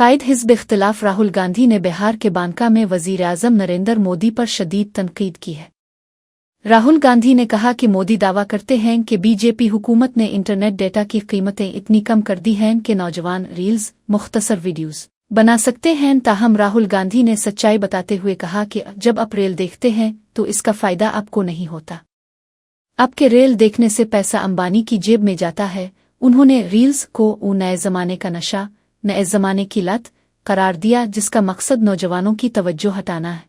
कायद हिज़्ब इख्तिलाफ राहुल गांधी ने बिहार के बांका में वज़ीर-ए-आज़म नरेंद्र मोदी पर शदीद तनकीद की है। राहुल गांधी ने कहा कि मोदी दावा करते हैं कि बीजेपी हुकूमत ने इंटरनेट डेटा की कीमतें इतनी कम कर दी हैं कि नौजवान रील्स, मुख्तसर वीडियोज़ बना सकते हैं। ताहम राहुल गांधी ने सच्चाई बताते हुए कहा कि जब आप रेल देखते हैं तो इसका फ़ायदा आपको नहीं होता। आपके रेल देखने से पैसा अंबानी की जेब में जाता है। उन्होंने रील्स को नए ज़माने का नशा, नए ज़माने की लत करार दिया, जिसका मकसद नौजवानों की तवज्जो हटाना है।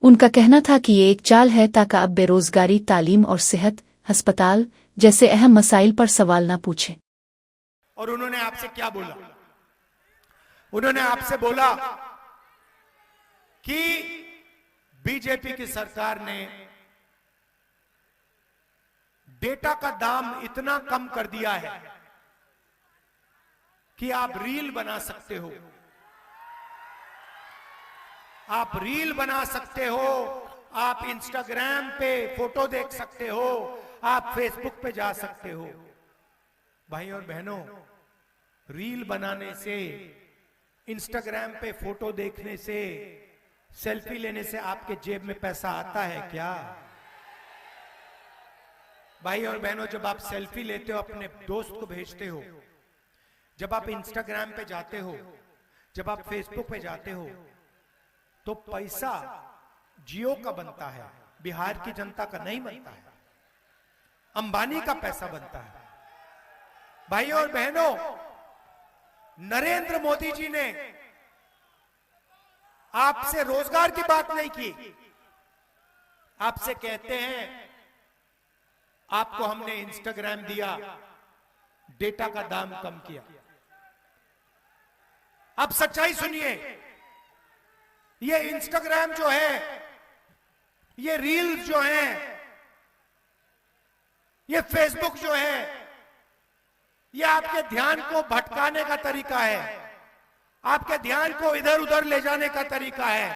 उनका कहना था कि ये एक चाल है ताकि अब बेरोज़गारी, तालीम और सेहत, अस्पताल जैसे अहम मसाइल पर सवाल न पूछें। और उन्होंने आपसे क्या बोला? उन्होंने आपसे बोला कि बीजेपी की सरकार ने डेटा का दाम इतना कम कर दिया है कि आप रील बना सकते हो, आप रील बना सकते हो, आप इंस्टाग्राम पे फोटो देख सकते हो, आप फेसबुक पे जा सकते हो। भाई और बहनों, रील बनाने से, इंस्टाग्राम पे फोटो देखने से, सेल्फी लेने से आपके जेब में पैसा आता है क्या? भाई और बहनों, जब आप सेल्फी लेते हो, अपने दोस्त को भेजते हो, जब आप इंस्टाग्राम पे जाते हो, जब आप फेसबुक पे जाते हो, तो पैसा जियो का बनता है, बिहार की जनता का नहीं बनता है, अंबानी का पैसा बनता है। भाई और बहनों, नरेंद्र मोदी जी ने आपसे रोजगार की बात नहीं की। आपसे कहते हैं आपको हमने इंस्टाग्राम दिया, डेटा का दाम कम किया। अब सच्चाई सुनिए, ये इंस्टाग्राम जो है, ये रील्स जो है, ये फेसबुक जो है, ये आपके ध्यान को भटकाने का तरीका है, आपके ध्यान को इधर उधर ले जाने का तरीका है।